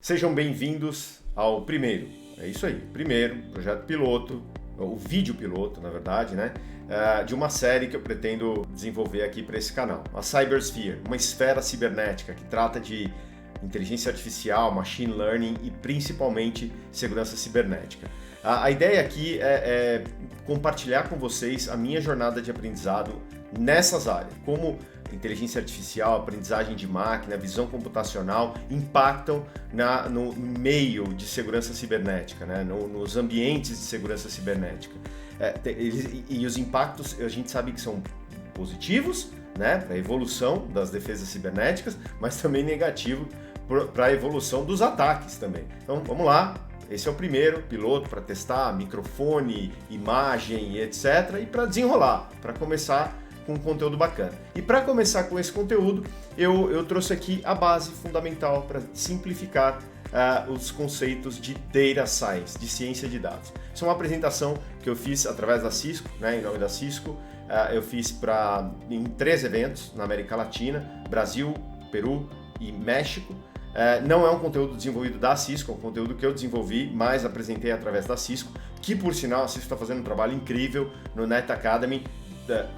Sejam bem-vindos ao primeiro, é isso aí, primeiro projeto piloto, o vídeo piloto, na verdade, né? De uma série que eu pretendo desenvolver aqui para esse canal. A Cybersphere, uma esfera cibernética que trata de inteligência artificial, machine learning e principalmente segurança cibernética. A ideia aqui é compartilhar com vocês a minha jornada de aprendizado nessas áreas, como inteligência artificial, aprendizagem de máquina, visão computacional impactam no meio de segurança cibernética, né? Nos ambientes de segurança cibernética. E os impactos a gente sabe que são positivos, né, para a evolução das defesas cibernéticas, mas também negativo para a evolução dos ataques também. Então vamos lá, esse é o primeiro piloto para testar microfone, imagem e etc. E para desenrolar, para começar com um conteúdo bacana. E para começar com esse conteúdo, eu trouxe aqui a base fundamental para simplificar os conceitos de Data Science, de ciência de dados. Isso é uma apresentação que eu fiz através da Cisco, né, em nome da Cisco. Eu fiz em 3 eventos na América Latina, Brasil, Peru e México. Não é um conteúdo desenvolvido da Cisco, é um conteúdo que eu desenvolvi, mas apresentei através da Cisco, que por sinal a Cisco está fazendo um trabalho incrível no Net Academy,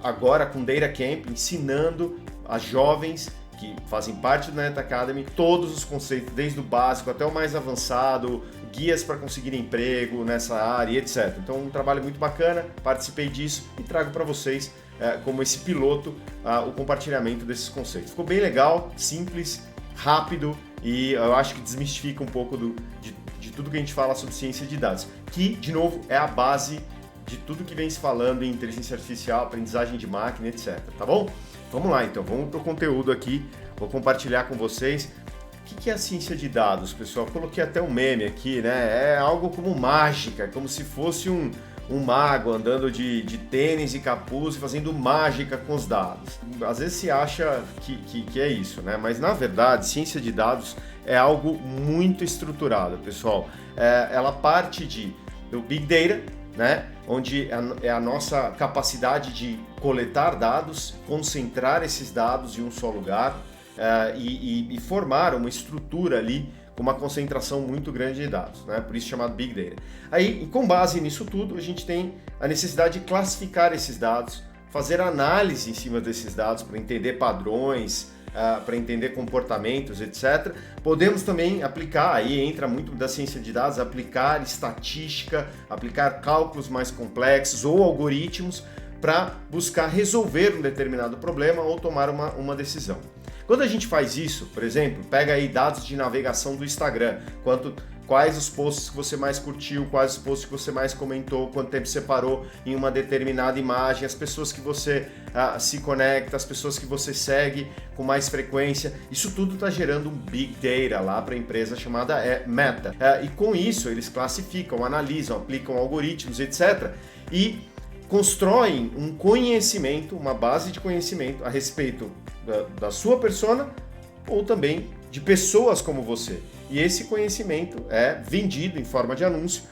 agora com Data Camp, ensinando a jovens que fazem parte do Net Academy todos os conceitos, desde o básico até o mais avançado, guias para conseguir emprego nessa área, etc. Então, um trabalho muito bacana, participei disso e trago para vocês, como esse piloto, o compartilhamento desses conceitos. Ficou bem legal, simples, rápido e eu acho que desmistifica um pouco de tudo que a gente fala sobre ciência de dados, que, de novo, é a base de tudo que vem se falando em inteligência artificial, aprendizagem de máquina, etc. Tá bom? Vamos lá, então. Vamos para o conteúdo aqui. Vou compartilhar com vocês. O que é a ciência de dados, pessoal? Coloquei até um meme aqui, né? É algo como mágica, como se fosse um mago andando de tênis e capuz e fazendo mágica com os dados. Às vezes se acha que é isso, né? Mas, na verdade, ciência de dados é algo muito estruturado, pessoal. Ela parte do Big Data, né? Onde é a nossa capacidade de coletar dados, concentrar esses dados em um só lugar e formar uma estrutura ali com uma concentração muito grande de dados, né? Por isso chamado Big Data. Aí, com base nisso tudo, a gente tem a necessidade de classificar esses dados, fazer análise em cima desses dados para entender padrões, para entender comportamentos, etc. Podemos também aplicar, aí entra muito da ciência de dados, aplicar estatística, aplicar cálculos mais complexos ou algoritmos para buscar resolver um determinado problema ou tomar uma decisão. Quando a gente faz isso, por exemplo, pega aí dados de navegação do Instagram, quais os posts que você mais curtiu, quais os posts que você mais comentou, quanto tempo você parou em uma determinada imagem, as pessoas que você se conecta, as pessoas que você segue com mais frequência, isso tudo está gerando um Big Data lá para a empresa chamada Meta. E com isso eles classificam, analisam, aplicam algoritmos, etc. E constroem um conhecimento, uma base de conhecimento a respeito da sua persona ou também de pessoas como você. E esse conhecimento é vendido em forma de anúncio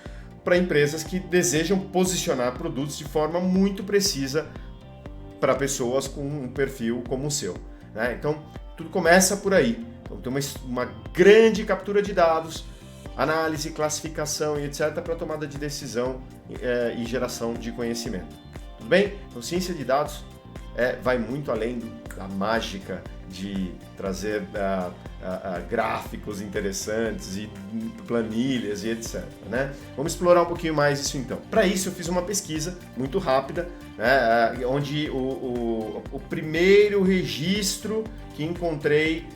para empresas que desejam posicionar produtos de forma muito precisa para pessoas com um perfil como o seu, né? Então, tudo começa por aí. Então, tem uma grande captura de dados, análise, classificação e etc. para tomada de decisão e geração de conhecimento. Tudo bem? Então, ciência de dados vai muito além da mágica de trazer gráficos interessantes e planilhas e etc, né? Vamos explorar um pouquinho mais isso então. Para isso eu fiz uma pesquisa muito rápida, né, onde o primeiro registro que encontrei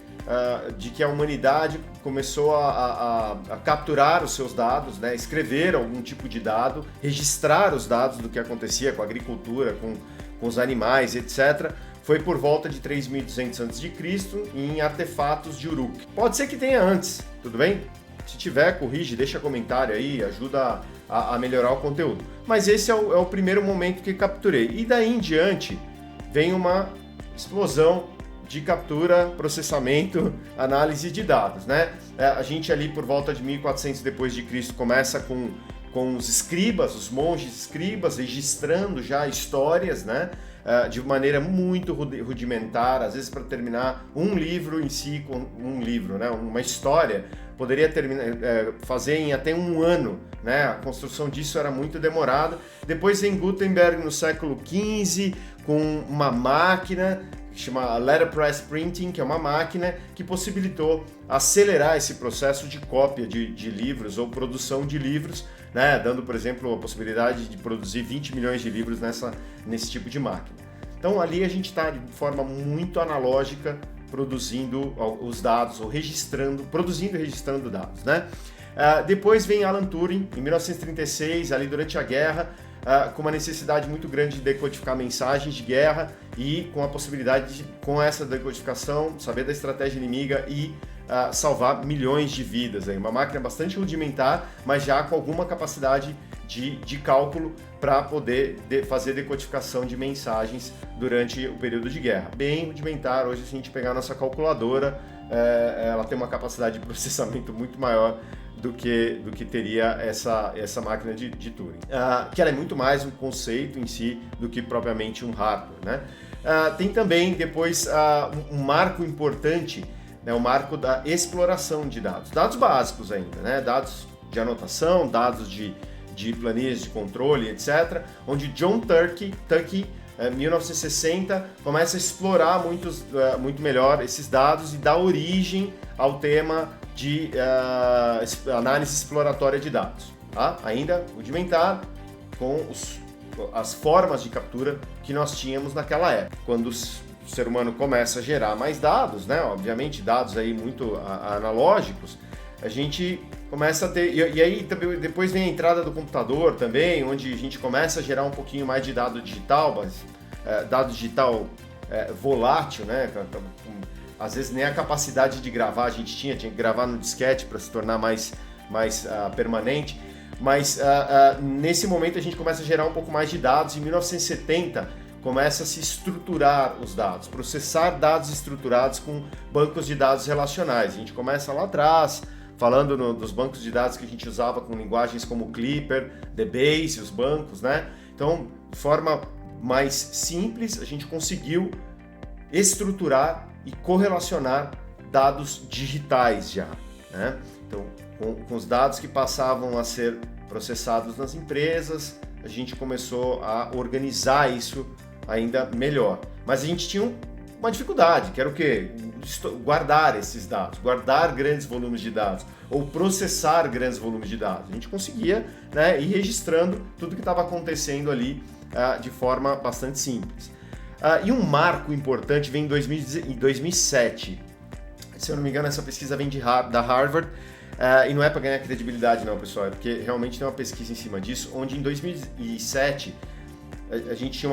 de que a humanidade começou a capturar os seus dados, né, escrever algum tipo de dado, registrar os dados do que acontecia com a agricultura, com os animais, etc., foi por volta de 3.200 a.C. em artefatos de Uruk. Pode ser que tenha antes, tudo bem? Se tiver, corrige, deixa comentário aí, ajuda a melhorar o conteúdo. Mas esse é o primeiro momento que capturei. E daí em diante vem uma explosão de captura, processamento, análise de dados, né? A gente ali por volta de 1400 depois de Cristo começa com os escribas, os monges escribas, registrando já histórias, né? De maneira muito rudimentar, às vezes para terminar um livro em si, com um livro, né? Uma história, poderia fazer em até um ano, né? A construção disso era muito demorada. Depois vem Gutenberg no século XV com uma máquina que chama letterpress printing, que é uma máquina que possibilitou acelerar esse processo de cópia de livros ou produção de livros, né? Dando, por exemplo, a possibilidade de produzir 20 milhões de livros nesse tipo de máquina. Então ali a gente está de forma muito analógica produzindo os dados, ou produzindo e registrando dados, né? Depois vem Alan Turing, em 1936, ali durante a guerra, com uma necessidade muito grande de decodificar mensagens de guerra e com a possibilidade de, com essa decodificação, saber da estratégia inimiga e salvar milhões de vidas. Aí. Uma máquina bastante rudimentar, mas já com alguma capacidade de cálculo para poder fazer decodificação de mensagens durante o período de guerra. Bem rudimentar, hoje se a gente pegar a nossa calculadora, ela tem uma capacidade de processamento muito maior do que teria essa máquina de Turing, que ela é muito mais um conceito em si do que propriamente um hardware, né? Tem também depois um marco importante, né, o marco da exploração de dados básicos ainda, né? Dados de anotação, dados de planilhas de controle, etc., onde John Tukey, 1960, começa a explorar muito melhor esses dados e dá origem ao tema de análise exploratória de dados, tá? Ainda rudimentar, com as formas de captura que nós tínhamos naquela época. Quando o ser humano começa a gerar mais dados, né? Obviamente dados aí muito analógicos, a gente começa a ter, e aí depois vem a entrada do computador também, onde a gente começa a gerar um pouquinho mais de dado digital, mas dado digital volátil, né? Às vezes nem a capacidade de gravar a gente tinha que gravar no disquete para se tornar mais permanente, mas nesse momento a gente começa a gerar um pouco mais de dados. Em 1970 começa a se estruturar os dados, processar dados estruturados com bancos de dados relacionais. A gente começa lá atrás, falando dos bancos de dados que a gente usava com linguagens como Clipper, DBase, os bancos, né? Então, de forma mais simples, a gente conseguiu estruturar e correlacionar dados digitais já, né? Então, com os dados que passavam a ser processados nas empresas, a gente começou a organizar isso ainda melhor. Mas a gente tinha uma dificuldade, que era o quê? Guardar esses dados, guardar grandes volumes de dados, ou processar grandes volumes de dados. A gente conseguia, né, ir registrando tudo que estava acontecendo ali de forma bastante simples. E um marco importante vem em 2007. Se eu não me engano, essa pesquisa vem da Harvard, e não é para ganhar credibilidade não, pessoal, é porque realmente tem uma pesquisa em cima disso, onde em 2007 a gente tinha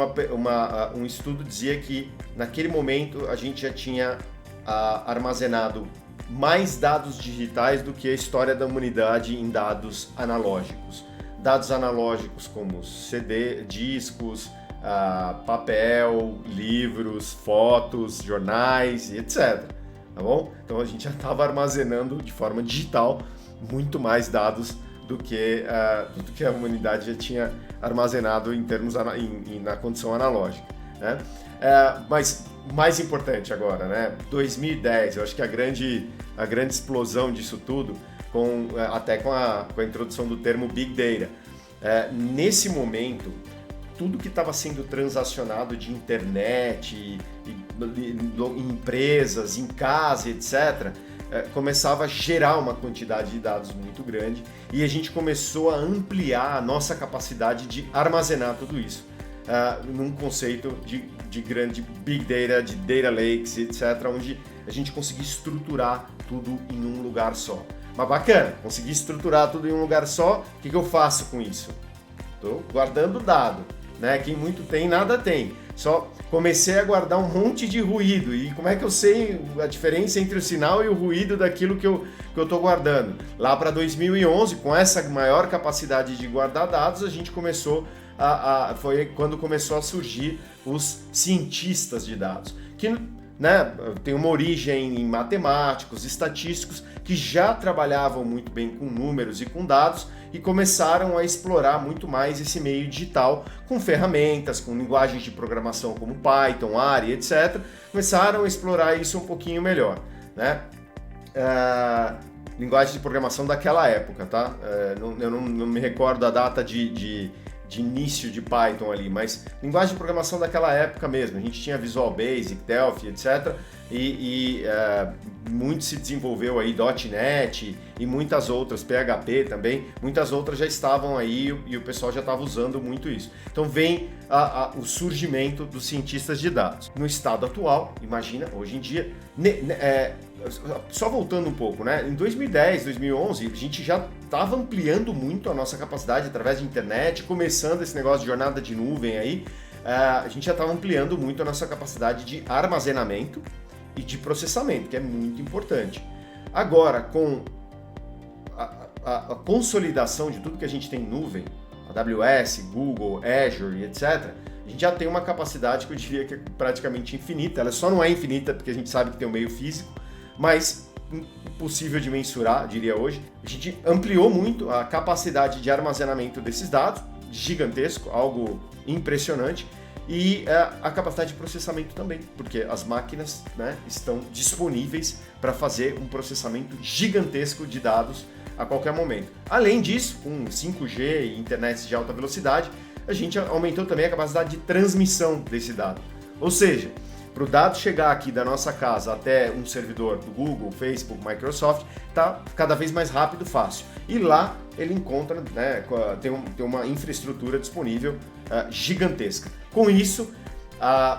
um estudo que dizia que naquele momento a gente já tinha armazenado mais dados digitais do que a história da humanidade em dados analógicos. Dados analógicos como CD, discos, papel, livros, fotos, jornais e etc. Tá bom? Então a gente já estava armazenando de forma digital muito mais dados do que a humanidade já tinha armazenado em termos na condição analógica, né? Mas mais importante agora, né? 2010, eu acho que a grande explosão disso tudo, até com a introdução do termo Big Data. Nesse momento, tudo que estava sendo transacionado de internet, em empresas, em casa, etc., começava a gerar uma quantidade de dados muito grande e a gente começou a ampliar a nossa capacidade de armazenar tudo isso num conceito de grande Big Data, de Data Lakes, etc., onde a gente conseguia estruturar tudo em um lugar só. Mas bacana, consegui estruturar tudo em um lugar só, o que eu faço com isso? Estou guardando dado, né? Quem muito tem, nada tem. Só comecei a guardar um monte de ruído. E como é que eu sei a diferença entre o sinal e o ruído daquilo que eu estou guardando? Lá para 2011, com essa maior capacidade de guardar dados, a gente começou foi quando começou a surgir os cientistas de dados, que, né, tem uma origem em matemáticos, estatísticos, que já trabalhavam muito bem com números e com dados e começaram a explorar muito mais esse meio digital com ferramentas, com linguagens de programação como Python, R, etc. Começaram a explorar isso um pouquinho melhor, né? linguagem de programação daquela época, tá? Eu não me recordo a data de início de Python ali, mas linguagem de programação daquela época mesmo. A gente tinha Visual Basic, Delphi, etc. Muito se desenvolveu aí .NET e muitas outras, PHP também, muitas outras já estavam aí e o pessoal já estava usando muito isso. Então vem o surgimento dos cientistas de dados. No estado atual, imagina, hoje em dia, só voltando um pouco, né? Em 2010, 2011, a gente já estava ampliando muito a nossa capacidade através de internet, começando esse negócio de jornada de nuvem aí, a gente já estava ampliando muito a nossa capacidade de armazenamento e de processamento, que é muito importante. Agora, com a consolidação de tudo que a gente tem em nuvem, AWS, Google, Azure e etc., a gente já tem uma capacidade que eu diria que é praticamente infinita. Ela só não é infinita porque a gente sabe que tem um meio físico, mas impossível de mensurar, diria hoje. A gente ampliou muito a capacidade de armazenamento desses dados, gigantesco, algo impressionante, e a capacidade de processamento também, porque as máquinas, né, estão disponíveis para fazer um processamento gigantesco de dados a qualquer momento. Além disso, com 5G e internet de alta velocidade, a gente aumentou também a capacidade de transmissão desse dado. Ou seja, para o dado chegar aqui da nossa casa até um servidor do Google, Facebook, Microsoft, está cada vez mais rápido e fácil. E lá ele encontra, né, tem uma infraestrutura disponível gigantesca. Com isso,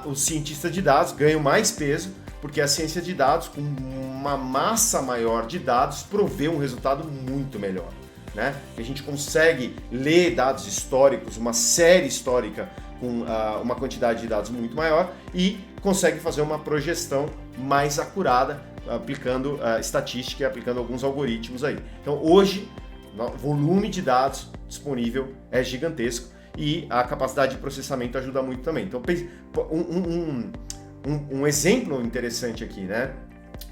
os cientistas de dados ganham mais peso, porque a ciência de dados, com uma massa maior de dados, provê um resultado muito melhor, né? A gente consegue ler dados históricos, uma série histórica com uma quantidade de dados muito maior e consegue fazer uma projeção mais acurada, aplicando estatística e aplicando alguns algoritmos aí. Então hoje, o volume de dados disponível é gigantesco e a capacidade de processamento ajuda muito também. Então um exemplo interessante aqui, né?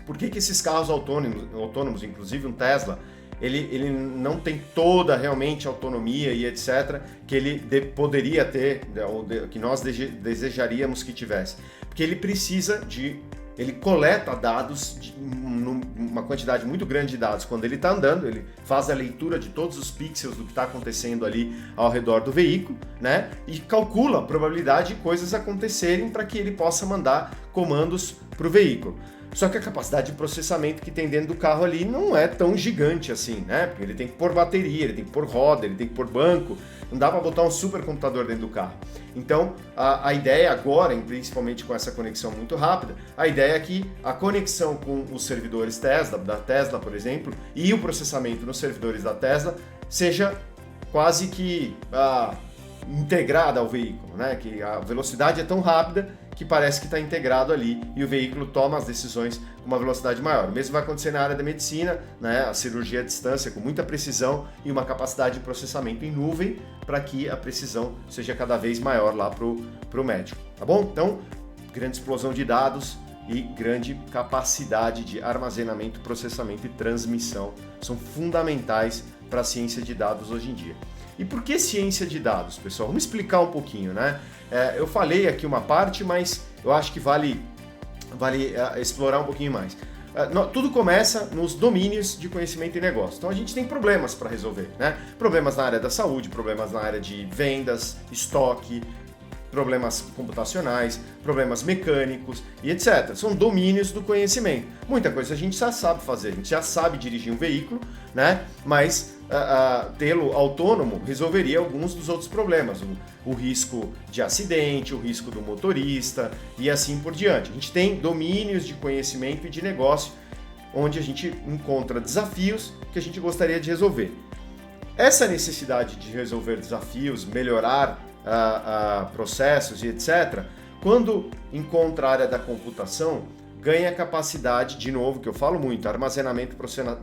Por que esses carros autônomos, inclusive um Tesla, ele não tem toda realmente autonomia e etc. que ele poderia ter, ou que nós desejaríamos que tivesse? Porque ele coleta dados, uma quantidade muito grande de dados quando ele está andando, ele faz a leitura de todos os pixels do que está acontecendo ali ao redor do veículo, né? E calcula a probabilidade de coisas acontecerem para que ele possa mandar comandos para o veículo. Só que a capacidade de processamento que tem dentro do carro ali não é tão gigante assim, né? Porque ele tem que pôr bateria, ele tem que pôr roda, ele tem que pôr banco, não dá para botar um supercomputador dentro do carro. Então, a ideia agora, principalmente com essa conexão muito rápida, a ideia é que a conexão com os servidores Tesla, da Tesla, por exemplo, e o processamento nos servidores da Tesla seja quase que integrada ao veículo, né? Que a velocidade é tão rápida que parece que está integrado ali e o veículo toma as decisões com uma velocidade maior. O mesmo vai acontecer na área da medicina, né? A cirurgia à distância com muita precisão e uma capacidade de processamento em nuvem para que a precisão seja cada vez maior lá para o médico, tá bom? Então, grande explosão de dados e grande capacidade de armazenamento, processamento e transmissão são fundamentais para a ciência de dados hoje em dia. E por que ciência de dados, pessoal? Vamos explicar um pouquinho, né? Eu falei aqui uma parte, mas eu acho que vale explorar um pouquinho mais. Tudo começa nos domínios de conhecimento e negócio. Então a gente tem problemas para resolver, né? Problemas na área da saúde, problemas na área de vendas, estoque, problemas computacionais, problemas mecânicos e etc. São domínios do conhecimento. Muita coisa a gente já sabe fazer, a gente já sabe dirigir um veículo, né? Mas tê-lo autônomo resolveria alguns dos outros problemas, o risco de acidente, o risco do motorista e assim por diante. A gente tem domínios de conhecimento e de negócio onde a gente encontra desafios que a gente gostaria de resolver. Essa necessidade de resolver desafios, melhorar processos e etc., quando encontra a área da computação, ganha capacidade, de novo, que eu falo muito, armazenamento,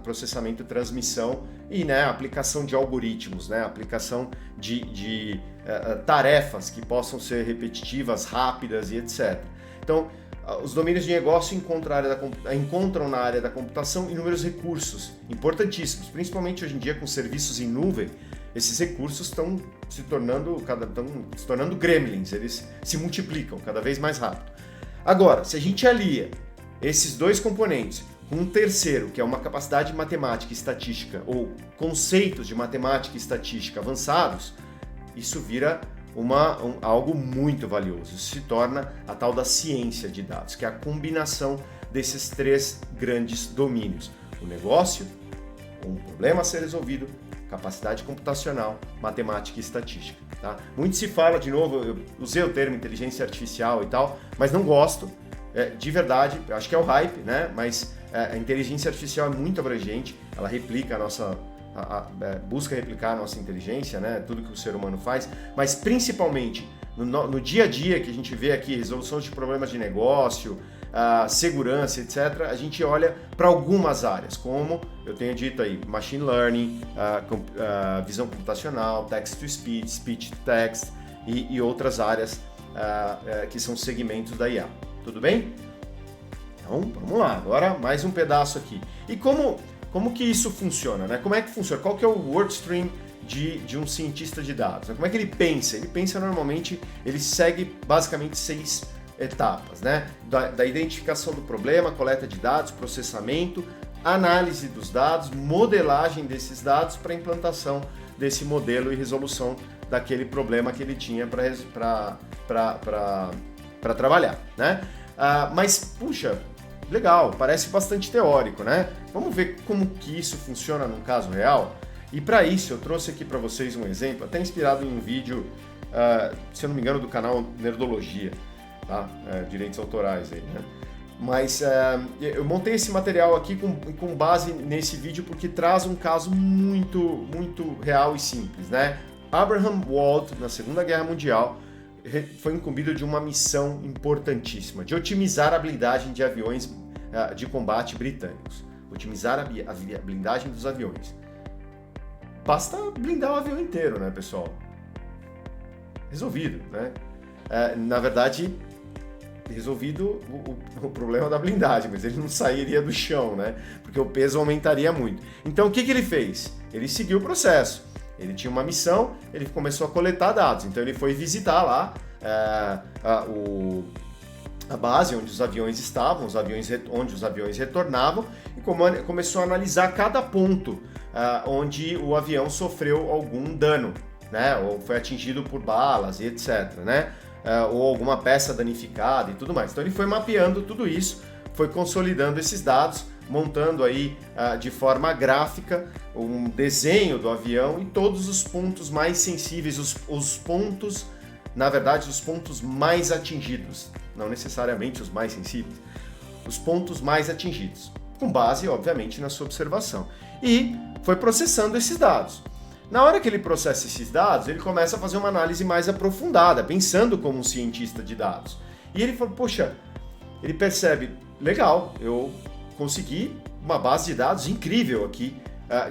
processamento e transmissão e, né, aplicação de algoritmos, né, aplicação de tarefas que possam ser repetitivas, rápidas e etc. Então, os domínios de negócio encontram na área da computação inúmeros recursos importantíssimos, principalmente hoje em dia com serviços em nuvem. Esses recursos estão se tornando gremlins, eles se multiplicam cada vez mais rápido. Agora, se a gente alia esses dois componentes com um terceiro, que é uma capacidade de matemática e estatística, ou conceitos de matemática e estatística avançados, isso vira algo muito valioso. Isso se torna a tal da ciência de dados, que é a combinação desses três grandes domínios: o negócio, um problema a ser resolvido, capacidade computacional, matemática e estatística. Tá? Muito se fala, de novo, eu usei o termo inteligência artificial e tal, mas não gosto, de verdade, eu acho que é o hype, né? Mas a inteligência artificial é muito abrangente, ela replica a nossa, busca replicar a nossa inteligência, né? Tudo que o ser humano faz, mas principalmente no dia a dia que a gente vê aqui, resolução de problemas de negócio, segurança, etc., a gente olha para algumas áreas, como eu tenho dito aí, machine learning, visão computacional, text to speech, speech to text e outras áreas que são segmentos da IA. Tudo bem? Então, vamos lá, agora mais um pedaço aqui. E como que isso funciona, né? Como é que funciona? Qual que é o workstream de um cientista de dados? Como é que ele pensa? Ele pensa normalmente, ele segue basicamente 6 etapas, né? Da identificação do problema, coleta de dados, processamento, análise dos dados, modelagem desses dados para implantação desse modelo e resolução daquele problema que ele tinha para trabalhar, né? Mas, puxa, legal, parece bastante teórico, né? Vamos ver como que isso funciona num caso real? E para isso eu trouxe aqui para vocês um exemplo, até inspirado em um vídeo, se eu não me engano, do canal Nerdologia, tá? Direitos autorais aí, né? Mas eu montei esse material aqui com base nesse vídeo porque traz um caso muito, muito real e simples, né? Abraham Wald, na Segunda Guerra Mundial, foi incumbido de uma missão importantíssima, de otimizar a blindagem de aviões de combate britânicos. Otimizar a blindagem dos aviões. Basta blindar o avião inteiro, né, pessoal? Resolvido, né? Na verdade, resolvido o problema da blindagem, mas ele não sairia do chão, né? Porque o peso aumentaria muito. Então, o que ele fez? Ele seguiu o processo. Ele tinha uma missão, ele começou a coletar dados. Então, ele foi visitar lá a base onde os aviões estavam, onde os aviões retornavam, e começou a analisar cada ponto onde o avião sofreu algum dano, né? Ou foi atingido por balas e etc., né? Ou alguma peça danificada e tudo mais. Então ele foi mapeando tudo isso, foi consolidando esses dados, montando aí de forma gráfica um desenho do avião e todos os pontos mais sensíveis, os pontos, na verdade, os pontos mais atingidos, não necessariamente os mais sensíveis, os pontos mais atingidos, com base, obviamente, na sua observação. E foi processando esses dados. Na hora que ele processa esses dados, ele começa a fazer uma análise mais aprofundada, pensando como um cientista de dados. E ele falou, poxa, ele percebe, legal, eu consegui uma base de dados incrível aqui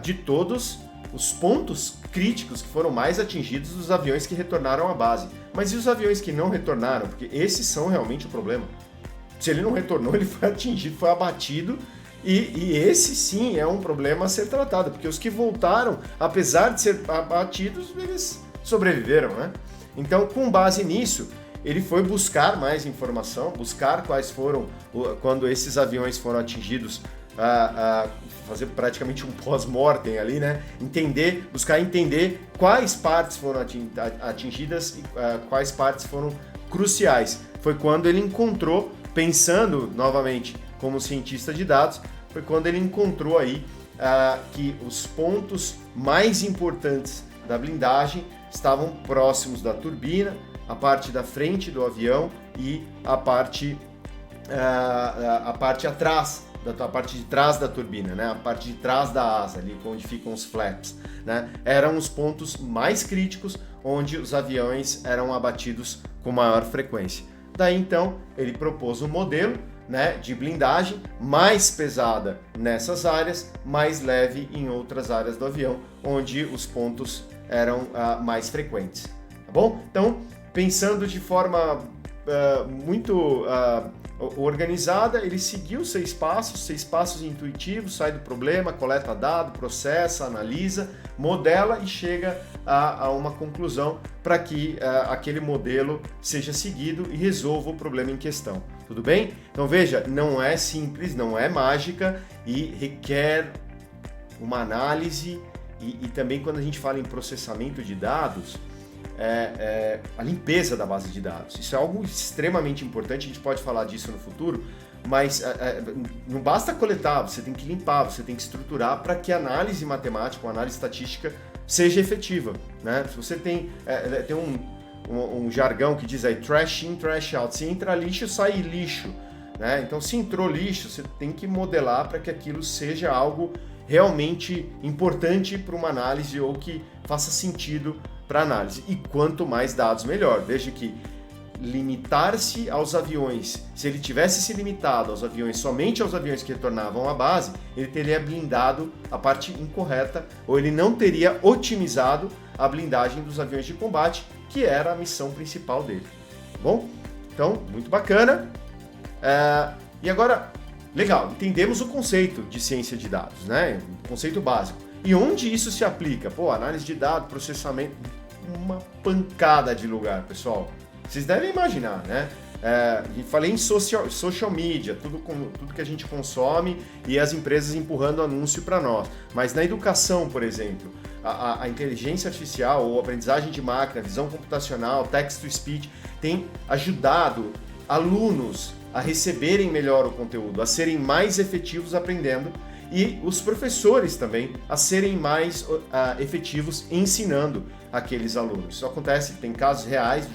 de todos os pontos críticos que foram mais atingidos dos aviões que retornaram à base. Mas e os aviões que não retornaram? Porque esses são realmente o problema. Se ele não retornou, ele foi atingido, foi abatido. E esse sim é um problema a ser tratado, porque os que voltaram, apesar de ser abatidos, eles sobreviveram, né? Então, com base nisso, ele foi buscar mais informação, buscar quais foram, quando esses aviões foram atingidos, fazer praticamente um pós-mortem ali, né? Buscar entender quais partes foram atingidas e quais partes foram cruciais. Foi quando ele encontrou, pensando novamente como cientista de dados, foi quando ele encontrou aí que os pontos mais importantes da blindagem estavam próximos da turbina, a parte da frente do avião e a parte atrás, a parte de trás da turbina, né? A parte de trás da asa, ali onde ficam os flaps, né? Eram os pontos mais críticos onde os aviões eram abatidos com maior frequência. Daí então ele propôs um modelo, né, de blindagem mais pesada nessas áreas, mais leve em outras áreas do avião, onde os pontos eram mais frequentes. Tá bom? Então, pensando de forma muito organizada, ele seguiu 6 passos intuitivos, sai do problema, coleta dado, processa, analisa, modela e chega a uma conclusão para que aquele modelo seja seguido e resolva o problema em questão. Tudo bem? Então veja, não é simples, não é mágica e requer uma análise e também quando a gente fala em processamento de dados, a limpeza da base de dados. Isso é algo extremamente importante, a gente pode falar disso no futuro, mas não basta coletar, você tem que limpar, você tem que estruturar para que a análise matemática, a análise estatística seja efetiva, né? Se você tem um jargão que diz aí trash in, trash out, se entra lixo, sai lixo, né? Então se entrou lixo, você tem que modelar para que aquilo seja algo realmente importante para uma análise ou que faça sentido para análise. E quanto mais dados, melhor. Veja que limitar-se aos aviões, se ele tivesse se limitado aos aviões, somente aos aviões que retornavam à base, ele teria blindado a parte incorreta, ou ele não teria otimizado a blindagem dos aviões de combate, que era a missão principal dele. Tá bom? Então, muito bacana. E agora, legal, entendemos o conceito de ciência de dados, né? O conceito básico. E onde isso se aplica? Pô, análise de dados, processamento, uma pancada de lugar, pessoal. Vocês devem imaginar, né? Falei em social media, tudo que a gente consome e as empresas empurrando anúncio para nós. Mas na educação, por exemplo, a inteligência artificial ou aprendizagem de máquina, visão computacional, text-to-speech, tem ajudado alunos a receberem melhor o conteúdo, a serem mais efetivos aprendendo e os professores também a serem mais efetivos ensinando aqueles alunos. Isso acontece, tem casos reais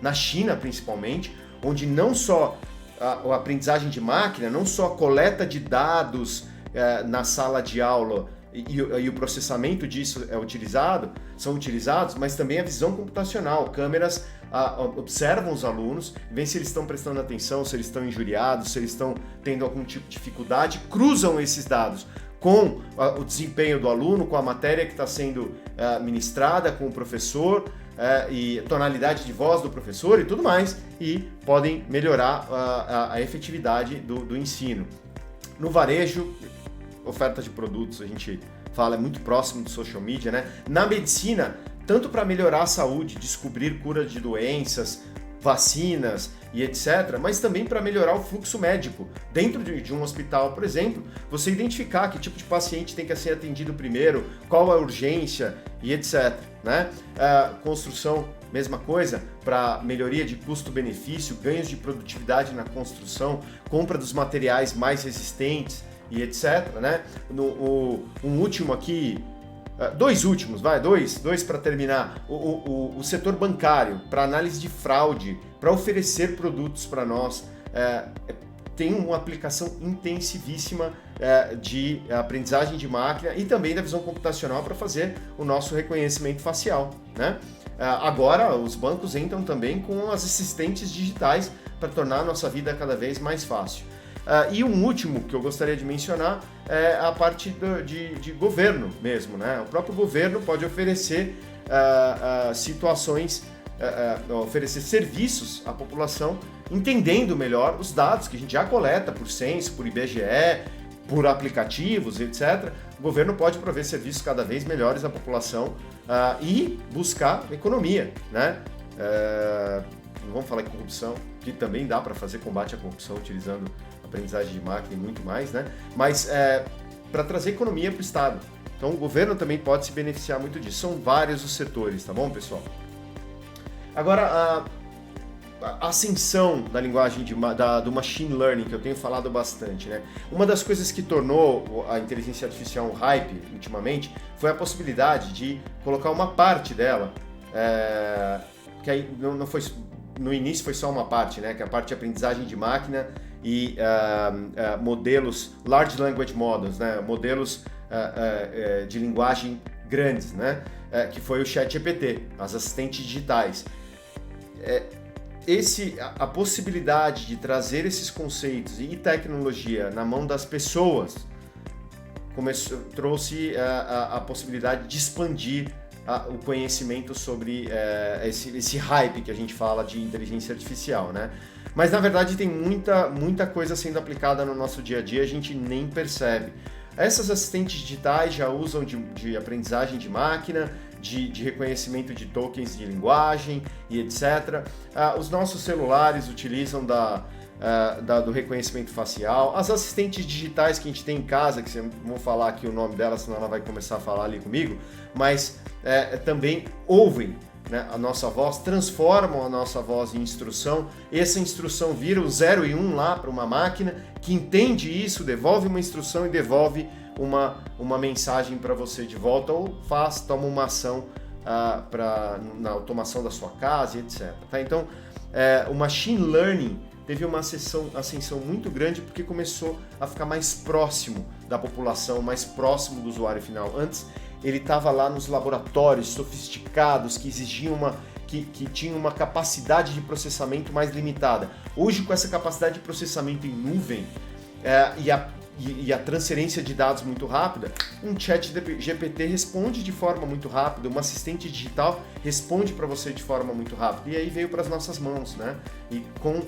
na China principalmente, onde não só a aprendizagem de máquina, não só a coleta de dados na sala de aula e o processamento disso são utilizados, mas também a visão computacional. Câmeras observam os alunos, veem se eles estão prestando atenção, se eles estão injuriados, se eles estão tendo algum tipo de dificuldade, cruzam esses dados com o desempenho do aluno, com a matéria que está sendo ministrada, com o professor, e a tonalidade de voz do professor e tudo mais, e podem melhorar a efetividade do ensino. No varejo, oferta de produtos, a gente fala, é muito próximo do social media, né? Na medicina, tanto para melhorar a saúde, descobrir cura de doenças, vacinas e etc., mas também para melhorar o fluxo médico. Dentro de um hospital, por exemplo, você identificar que tipo de paciente tem que ser atendido primeiro, qual a urgência e etc., né? Construção, mesma coisa, para melhoria de custo-benefício, ganhos de produtividade na construção, compra dos materiais mais resistentes e etc., né? Um último aqui, dois últimos, dois para terminar. O setor bancário, para análise de fraude, para oferecer produtos para nós, tem uma aplicação intensivíssima de aprendizagem de máquina e também da visão computacional para fazer o nosso reconhecimento facial, né? Agora, os bancos entram também com as assistentes digitais para tornar a nossa vida cada vez mais fácil. E um último que eu gostaria de mencionar é a parte de governo mesmo, né? O próprio governo pode oferecer oferecer serviços à população, entendendo melhor os dados que a gente já coleta por censo, por IBGE, por aplicativos, etc. O governo pode prover serviços cada vez melhores à população e buscar economia, né? Não vamos falar em corrupção, que também dá para fazer combate à corrupção utilizando aprendizagem de máquina e muito mais, né? Mas para trazer economia para o Estado. Então o governo também pode se beneficiar muito disso. São vários os setores, tá bom, pessoal? Agora, a ascensão da linguagem do machine learning, que eu tenho falado bastante, né? Uma das coisas que tornou a inteligência artificial um hype ultimamente foi a possibilidade de colocar uma parte dela, que aí não foi, no início foi só uma parte, né? Que é a parte de aprendizagem de máquina e modelos, large language models, né? Modelos de linguagem grandes, né? Que foi o ChatGPT, as assistentes digitais. A possibilidade de trazer esses conceitos e tecnologia na mão das pessoas trouxe a possibilidade de expandir o conhecimento sobre esse hype que a gente fala de inteligência artificial, né? Mas na verdade tem muita coisa sendo aplicada no nosso dia a dia, a gente nem percebe. Essas assistentes digitais já usam de aprendizagem de máquina, de reconhecimento de tokens de linguagem e etc. Os nossos celulares utilizam do reconhecimento facial. As assistentes digitais que a gente tem em casa, que eu vou falar aqui o nome dela, senão ela vai começar a falar ali comigo, mas também ouvem, né, a nossa voz, transformam a nossa voz em instrução. Essa instrução vira o 0 e 1 lá para uma máquina que entende isso, devolve uma instrução e devolve uma mensagem para você de volta, ou toma uma ação na automação da sua casa e etc. Tá? Então, o machine learning teve uma ascensão muito grande porque começou a ficar mais próximo da população, mais próximo do usuário final. Antes, ele estava lá nos laboratórios sofisticados que exigiam que tinham uma capacidade de processamento mais limitada. Hoje, com essa capacidade de processamento em nuvem e a transferência de dados muito rápida, um chat GPT responde de forma muito rápida, uma assistente digital responde para você de forma muito rápida. E aí veio para as nossas mãos, né? E com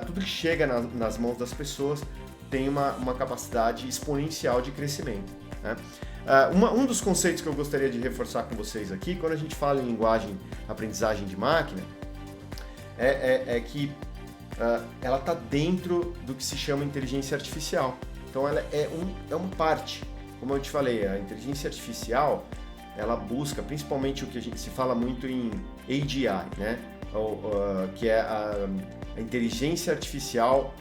tudo que chega nas mãos das pessoas tem uma capacidade exponencial de crescimento, né? Um dos conceitos que eu gostaria de reforçar com vocês aqui, quando a gente fala em aprendizagem de máquina, é que ela está dentro do que se chama inteligência artificial. Então ela é uma parte. Como eu te falei, a inteligência artificial, ela busca, principalmente o que a gente se fala muito em AGI, né? Que é a inteligência artificial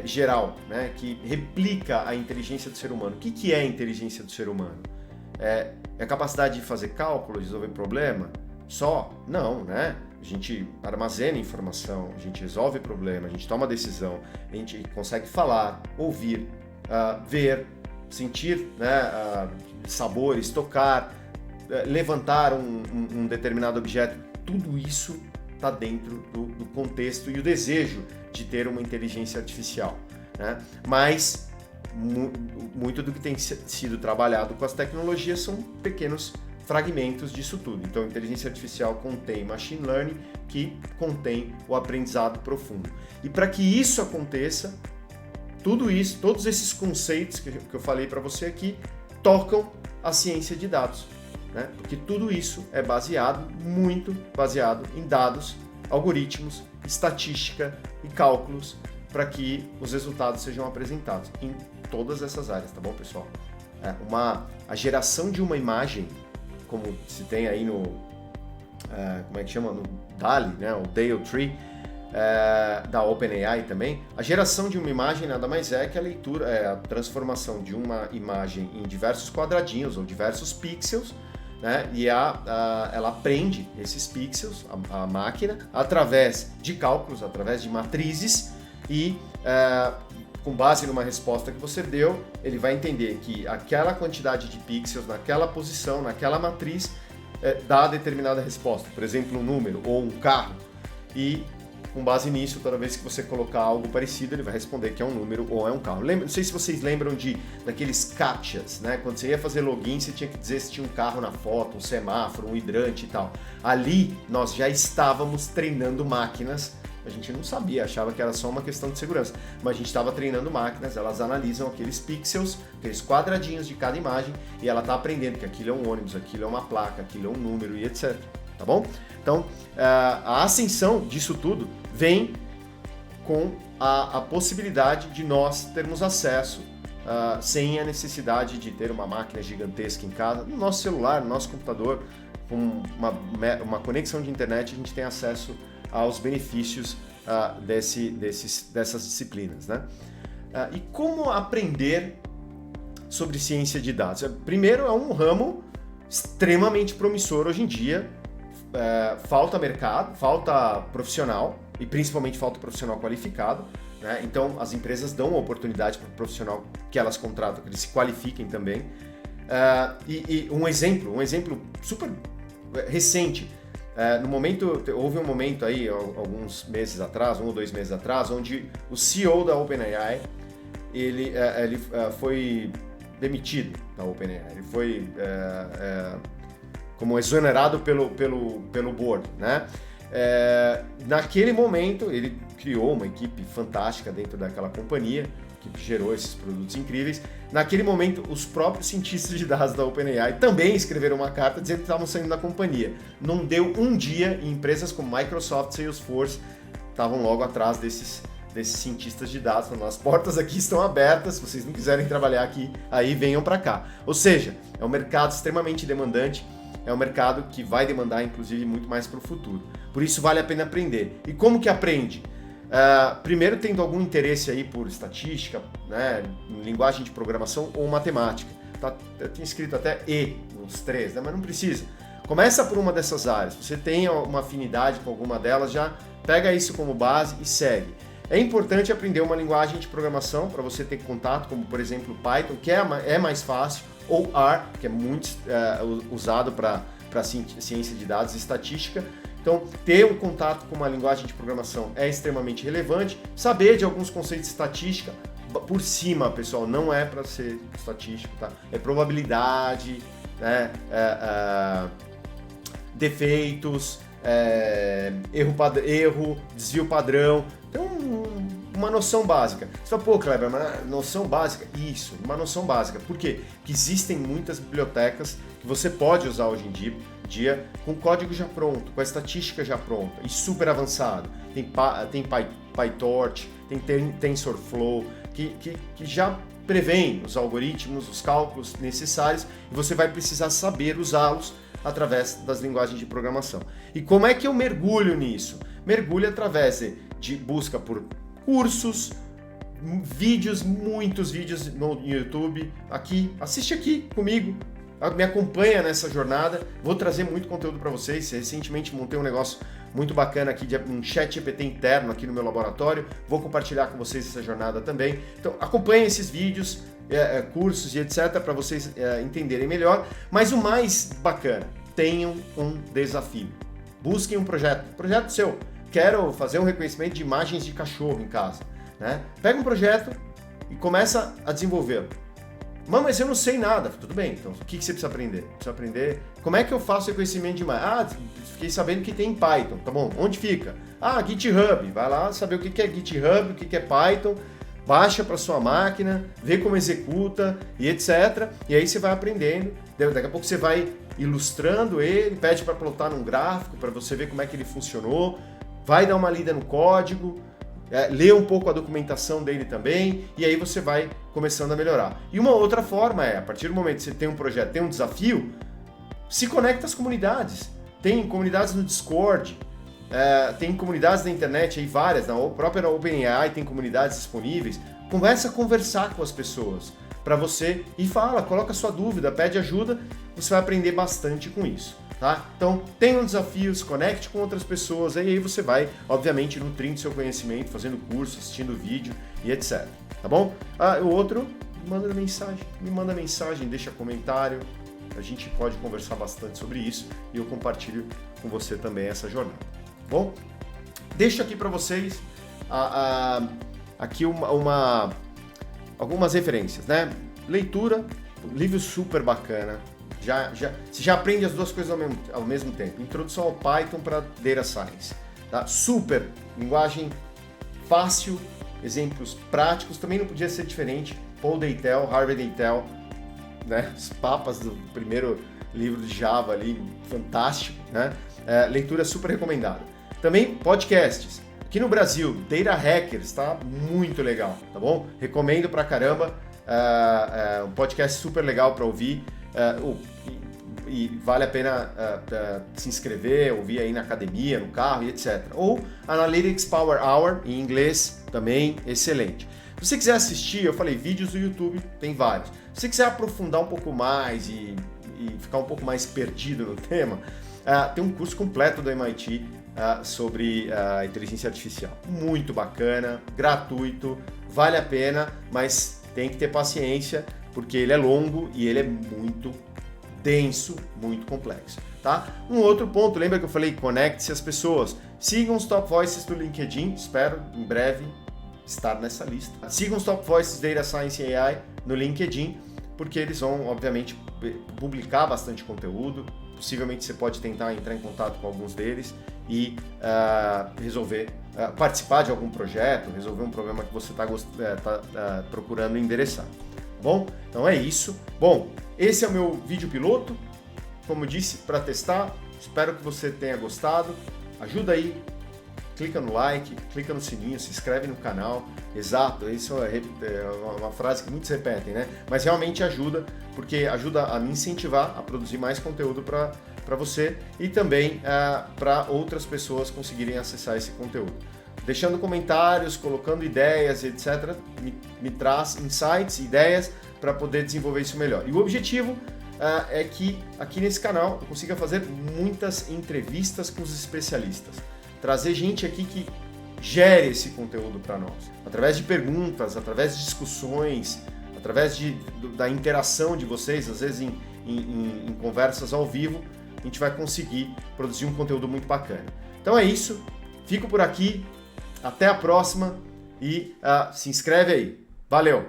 geral, né? Que replica a inteligência do ser humano. O que é a inteligência do ser humano? É a capacidade de fazer cálculo, de resolver problema? Só? Não, né? A gente armazena informação, a gente resolve problema, a gente toma decisão, a gente consegue falar, ouvir, ver, sentir, né, sabores, tocar, levantar um determinado objeto. Tudo isso está dentro do contexto e o desejo de ter uma inteligência artificial, né? Mas muito do que tem sido trabalhado com as tecnologias são pequenos fragmentos disso tudo. Então, a inteligência artificial contém machine learning, que contém o aprendizado profundo. E para que isso aconteça, todos esses conceitos que eu falei para você aqui, tocam a ciência de dados, né? Porque tudo isso é muito baseado em dados, algoritmos, estatística e cálculos para que os resultados sejam apresentados em todas essas áreas, tá bom, pessoal? A geração de uma imagem, como se tem aí no, como é que chama? No DALL-E, né? O Dale Tree, da OpenAI também. A geração de uma imagem nada mais é que a transformação de uma imagem em diversos quadradinhos ou diversos pixels, né? E ela aprende esses pixels, a máquina, através de cálculos, através de matrizes e com base numa resposta que você deu, ele vai entender que aquela quantidade de pixels naquela posição, naquela matriz, dá determinada resposta. Por exemplo, um número ou um carro. E com base nisso, toda vez que você colocar algo parecido, ele vai responder que é um número ou é um carro. Não sei se vocês lembram daqueles captchas, né? Quando você ia fazer login, você tinha que dizer se tinha um carro na foto, um semáforo, um hidrante e tal. Ali, nós já estávamos treinando máquinas. A gente não sabia, achava que era só uma questão de segurança, mas a gente estava treinando máquinas, elas analisam aqueles pixels, aqueles quadradinhos de cada imagem, e ela está aprendendo que aquilo é um ônibus, aquilo é uma placa, aquilo é um número e etc. Tá bom? Então, a ascensão disso tudo vem com a possibilidade de nós termos acesso, sem a necessidade de ter uma máquina gigantesca em casa, no nosso celular, no nosso computador, com uma conexão de internet, a gente tem acesso aos benefícios dessas disciplinas, né? E como aprender sobre ciência de dados? Primeiro, é um ramo extremamente promissor hoje em dia. Falta mercado, falta profissional e principalmente falta profissional qualificado, né? Então, as empresas dão uma oportunidade para o profissional que elas contratam, que eles se qualifiquem também. E um exemplo super recente. Houve um momento aí, alguns meses atrás, 1 ou 2 meses atrás, onde o CEO da OpenAI, ele foi demitido da OpenAI. Ele foi como exonerado pelo board, né? Naquele momento, ele criou uma equipe fantástica dentro daquela companhia, que gerou esses produtos incríveis. Naquele momento, os próprios cientistas de dados da OpenAI também escreveram uma carta dizendo que estavam saindo da companhia. Não deu um dia e empresas como Microsoft e Salesforce estavam logo atrás desses cientistas de dados, falando, as portas aqui estão abertas, se vocês não quiserem trabalhar aqui, aí venham para cá. Ou seja, é um mercado extremamente demandante, é um mercado que vai demandar, inclusive, muito mais para o futuro. Por isso, vale a pena aprender. E como que aprende? Primeiro, tendo algum interesse aí por estatística, né, linguagem de programação ou matemática. Eu tinha escrito até E nos três, né, mas não precisa. Começa por uma dessas áreas. Se você tem uma afinidade com alguma delas, já pega isso como base e segue. É importante aprender uma linguagem de programação para você ter contato, como por exemplo Python, que é mais fácil, ou R, que é muito usado para ciência de dados e estatística. Então, ter um contato com uma linguagem de programação é extremamente relevante. Saber de alguns conceitos de estatística, por cima, pessoal, não é para ser estatístico, tá? É probabilidade, né? Defeitos, erro, desvio padrão. Então, uma noção básica. Você fala, pô, Kleber, mas noção básica? Isso, uma noção básica. Por quê? Porque existem muitas bibliotecas que você pode usar hoje em dia com código já pronto, com a estatística já pronta e super avançado. Tem PyTorch, tem TensorFlow, que já prevêem os algoritmos, os cálculos necessários e você vai precisar saber usá-los através das linguagens de programação. E como é que eu mergulho nisso? Mergulho através de busca por cursos, muitos vídeos no YouTube, assiste aqui comigo, me acompanha nessa jornada, vou trazer muito conteúdo para vocês. Recentemente montei um negócio muito bacana aqui, um chat GPT interno aqui no meu laboratório, vou compartilhar com vocês essa jornada também. Então acompanhem esses vídeos, cursos e etc, para vocês entenderem melhor, mas o mais bacana, tenham um desafio, busquem um projeto seu. Quero fazer um reconhecimento de imagens de cachorro em casa, né? Pega um projeto e começa a desenvolvê-lo. Mas eu não sei nada. Tudo bem, então o que você precisa aprender? Precisa aprender como é que eu faço reconhecimento de imagem. Fiquei sabendo que tem em Python, tá bom? Onde fica? GitHub. Vai lá saber o que é GitHub, o que é Python, baixa para sua máquina, vê como executa e etc. E aí você vai aprendendo. Daqui a pouco você vai ilustrando ele, pede para plotar num gráfico para você ver como é que ele funcionou. Vai dar uma lida no código, lê um pouco a documentação dele também, e aí você vai começando a melhorar. E uma outra forma a partir do momento que você tem um projeto, tem um desafio, se conecta às comunidades. Tem comunidades no Discord, tem comunidades na internet, aí várias, na própria OpenAI tem comunidades disponíveis. Começa a conversar com as pessoas, para você, e coloca sua dúvida, pede ajuda, você vai aprender bastante com isso. Tá? Então, tenha um desafio, se conecte com outras pessoas, e aí você vai, obviamente, nutrindo seu conhecimento, fazendo curso, assistindo vídeo e etc. Tá bom? O outro, me manda mensagem, deixa comentário, a gente pode conversar bastante sobre isso e eu compartilho com você também essa jornada. Tá bom? Deixo aqui para vocês aqui algumas referências, né? Leitura, livro super bacana. Você já aprende as duas coisas ao mesmo tempo. Introdução ao Python para Data Science. Tá? Super, linguagem fácil, exemplos práticos, também não podia ser diferente. Paul Deitel, Harvey Deitel, né? Os papas do primeiro livro de Java ali, fantástico, né? Leitura super recomendada. Também podcasts. Aqui no Brasil, Data Hackers, tá muito legal, tá bom? Recomendo pra caramba, um podcast super legal para ouvir. E vale a pena se inscrever, ouvir aí na academia, no carro e etc. Ou Analytics Power Hour, em inglês, também excelente. Se você quiser assistir, eu falei, vídeos do YouTube, tem vários. Se você quiser aprofundar um pouco mais e ficar um pouco mais perdido no tema, tem um curso completo do MIT sobre inteligência artificial. Muito bacana, gratuito, vale a pena, mas tem que ter paciência, porque ele é longo e ele é muito denso, muito complexo, tá? Um outro ponto, lembra que eu falei, conecte-se às pessoas. Sigam os Top Voices do LinkedIn, espero em breve estar nessa lista. Sigam os Top Voices Data Science e AI no LinkedIn, porque eles vão, obviamente, publicar bastante conteúdo, possivelmente você pode tentar entrar em contato com alguns deles e resolver, participar de algum projeto, resolver um problema que você está procurando endereçar. Bom, então é isso. Bom, esse é o meu vídeo piloto, como eu disse, para testar. Espero que você tenha gostado. Ajuda aí, clica no like, clica no sininho, se inscreve no canal. Exato, isso é uma frase que muitos repetem, né? Mas realmente ajuda, porque ajuda a me incentivar a produzir mais conteúdo para você e também para outras pessoas conseguirem acessar esse conteúdo. Deixando comentários, colocando ideias, etc., me traz insights, ideias para poder desenvolver isso melhor. E o objetivo é que aqui nesse canal eu consiga fazer muitas entrevistas com os especialistas. Trazer gente aqui que gere esse conteúdo para nós. Através de perguntas, através de discussões, através da interação de vocês, às vezes em conversas ao vivo, a gente vai conseguir produzir um conteúdo muito bacana. Então é isso, fico por aqui, até a próxima e se inscreve aí. Valeu!